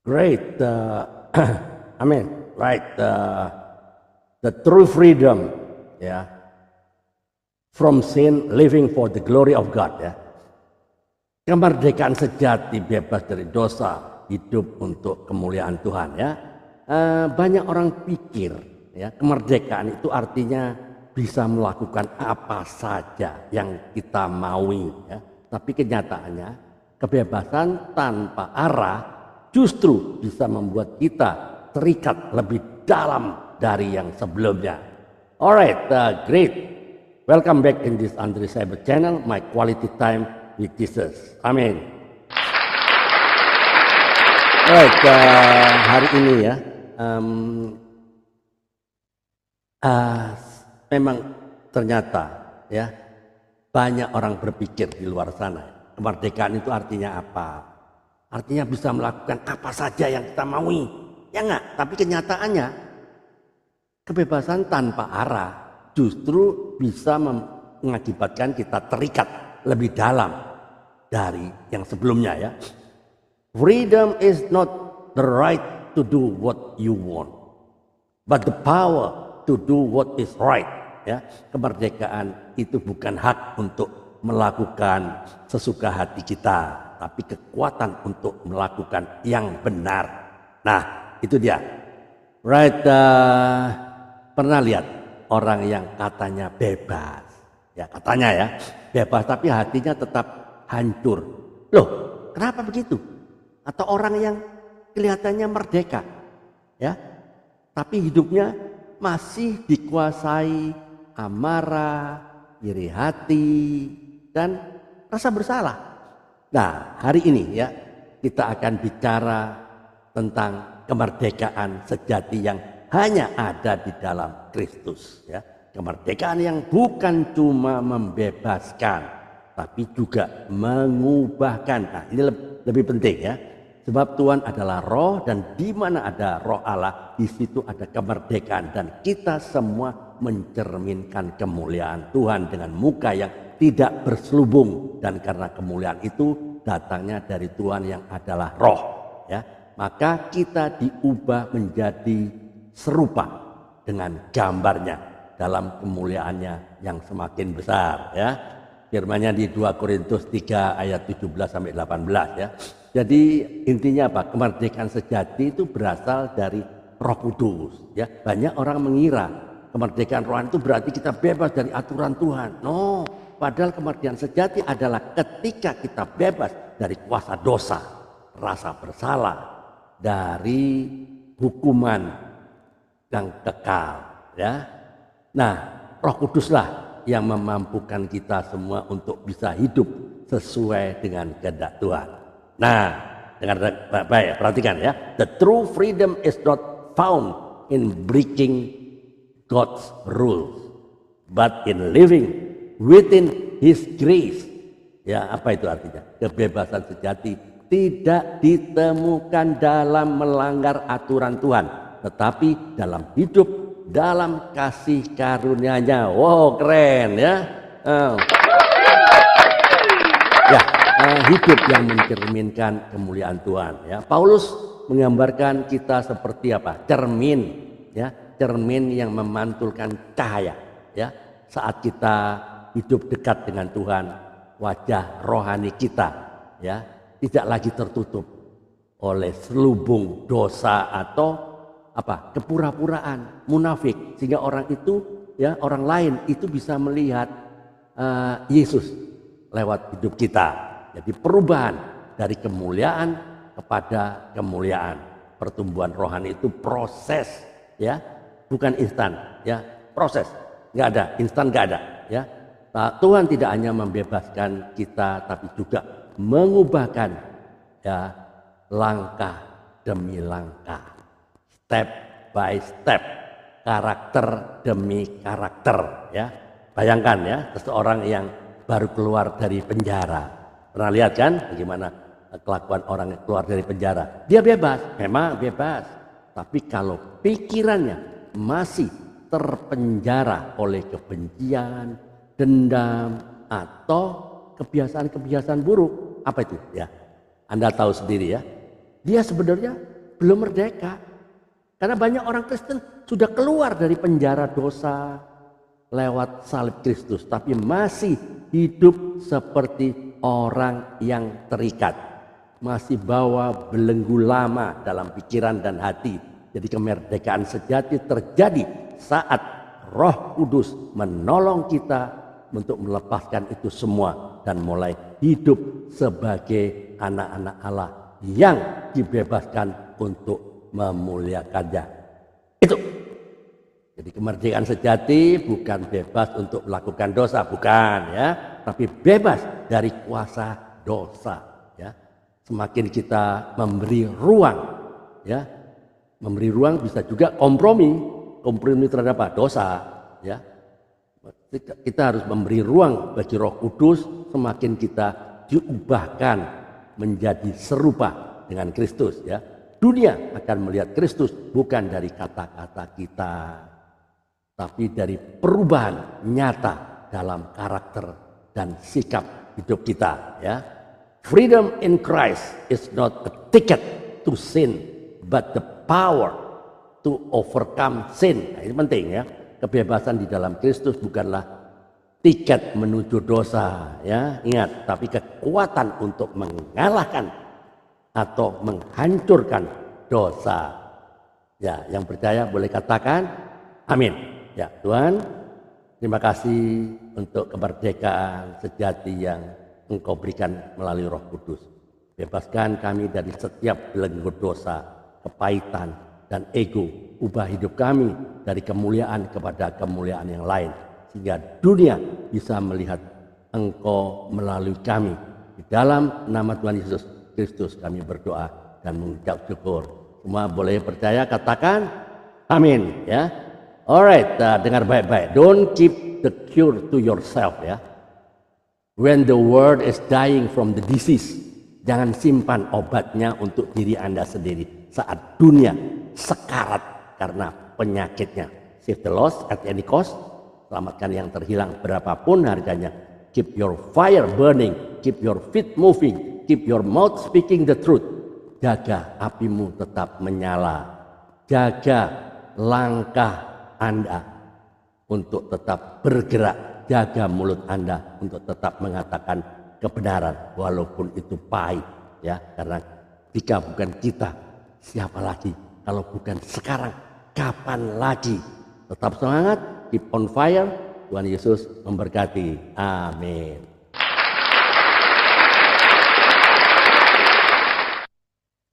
Great. I mean, right. The true freedom, ya, from sin, living for the glory of God, ya. Kemerdekaan sejati, bebas dari dosa, hidup untuk kemuliaan Tuhan, ya. Banyak orang pikir, ya, kemerdekaan itu artinya bisa melakukan apa saja yang kita maui, ya. Tapi kenyataannya kebebasan tanpa arah justru bisa membuat kita terikat lebih dalam dari yang sebelumnya. Alright, great. Welcome back in this Andre Cyber channel, my quality time with Jesus. Amin. Alright, hari ini ya, memang ternyata ya banyak orang berpikir di luar sana, kemerdekaan itu artinya apa? Artinya bisa melakukan apa saja yang kita maui, ya enggak? Tapi kenyataannya kebebasan tanpa arah justru bisa mengakibatkan kita terikat lebih dalam dari yang sebelumnya, ya. Freedom is not the right to do what you want, but the power to do what is right, ya. Kemerdekaan itu bukan hak untuk melakukan sesuka hati kita, tapi kekuatan untuk melakukan yang benar. Nah, itu dia. Right, pernah lihat orang yang katanya bebas, ya katanya ya bebas, tapi hatinya tetap hancur. Loh, kenapa begitu? Atau orang yang kelihatannya merdeka, ya, tapi hidupnya masih dikuasai amarah, iri hati, dan rasa bersalah. Nah, hari ini ya kita akan bicara tentang kemerdekaan sejati yang hanya ada di dalam Kristus, ya. Kemerdekaan yang bukan cuma membebaskan, tapi juga mengubahkan. Nah, ini lebih penting, ya. Sebab Tuhan adalah roh, dan di mana ada roh Allah, di situ ada kemerdekaan, dan kita semua mencerminkan kemuliaan Tuhan dengan muka yang tidak berselubung, dan karena kemuliaan itu datangnya dari Tuhan yang adalah roh, ya. Maka kita diubah menjadi serupa dengan gambarnya dalam kemuliaannya yang semakin besar, ya. Firman-Nya di 2 Korintus 3 ayat 17 sampai 18, ya. Jadi intinya apa? Kemerdekaan sejati itu berasal dari Roh Kudus, ya. Banyak orang mengira kemerdekaan rohani itu berarti kita bebas dari aturan Tuhan. No, padahal kemerdekaan sejati adalah ketika kita bebas dari kuasa dosa, rasa bersalah, dari hukuman yang kekal, ya. Nah, Roh Kuduslah yang memampukan kita semua untuk bisa hidup sesuai dengan kehendak Tuhan. Nah, dengar baik, perhatikan ya. The true freedom is not found in breaking God's rules, but in living within His grace. Ya, apa itu artinya? Kebebasan sejati tidak ditemukan dalam melanggar aturan Tuhan, tetapi dalam hidup dalam kasih karunia-Nya. Wow, keren ya. Ya, hidup yang mencerminkan kemuliaan Tuhan, ya. Paulus menggambarkan kita seperti apa? Cermin, ya, cermin yang memantulkan cahaya, ya. Saat kita hidup dekat dengan Tuhan, wajah rohani kita, ya, tidak lagi tertutup oleh selubung dosa atau apa? Kepura-puraan, munafik, sehingga orang itu, ya, orang lain itu bisa melihat Yesus lewat hidup kita. Jadi perubahan dari kemuliaan kepada kemuliaan. Pertumbuhan rohani itu proses, ya, bukan instan, ya, proses. Nggak ada instan, nggak ada, ya. Nah, Tuhan tidak hanya membebaskan kita, tapi juga mengubahkan, ya, langkah demi langkah, step by step, karakter demi karakter, ya. Bayangkan ya, seseorang yang baru keluar dari penjara. Pernah lihat kan bagaimana kelakuan orang yang keluar dari penjara? Dia bebas, memang bebas. Tapi kalau pikirannya masih terpenjara oleh kebencian, dendam, atau kebiasaan-kebiasaan buruk, apa itu? Ya, Anda tahu sendiri ya. Dia sebenarnya belum merdeka. Karena banyak orang Kristen sudah keluar dari penjara dosa lewat salib Kristus, tapi masih hidup seperti orang yang terikat. Masih bawa belenggu lama dalam pikiran dan hati. Jadi kemerdekaan sejati terjadi saat Roh Kudus menolong kita untuk melepaskan itu semua dan mulai hidup sebagai anak-anak Allah yang dibebaskan untuk memuliakannya. Itu. Jadi kemerdekaan sejati bukan bebas untuk melakukan dosa, bukan ya, tapi bebas dari kuasa dosa ya. Semakin kita memberi ruang ya. Memberi ruang bisa juga kompromi terhadap apa? Dosa ya. Kita harus memberi ruang bagi Roh Kudus, semakin kita diubahkan menjadi serupa dengan Kristus ya. Dunia akan melihat Kristus bukan dari kata-kata kita, tapi dari perubahan nyata dalam karakter dan sikap hidup kita ya. Freedom in Christ is not a ticket to sin, but the power to overcome sin. Nah, ini penting ya. Kebebasan di dalam Kristus bukanlah tiket menuju dosa ya. Ingat, tapi kekuatan untuk mengalahkan atau menghancurkan dosa. Ya, yang percaya boleh katakan amin. Ya, Tuhan, terima kasih untuk kemerdekaan sejati yang Engkau berikan melalui Roh Kudus. Bebaskan kami dari setiap belenggu dosa, kepahitan, dan ego. Ubah hidup kami dari kemuliaan kepada kemuliaan yang lain, sehingga dunia bisa melihat Engkau melalui kami. Di dalam nama Tuhan Yesus Kristus kami berdoa dan mengucap syukur. Semua boleh percaya, katakan amin ya. Alright, dengar baik-baik. Don't keep the cure to yourself ya. When the world is dying from the disease, jangan simpan obatnya untuk diri Anda sendiri saat dunia sekarat karena penyakitnya. Save the lost at any cost. Selamatkan yang terhilang berapapun harganya. Keep your fire burning, keep your feet moving, keep your mouth speaking the truth. Jaga apimu tetap menyala. Jaga langkah Anda untuk tetap bergerak. Jaga mulut Anda untuk tetap mengatakan kebenaran walaupun itu pahit ya. Karena jika bukan kita, siapa lagi? Kalau bukan sekarang, kapan lagi? Tetap semangat, keep on fire. Tuhan Yesus memberkati. Amin.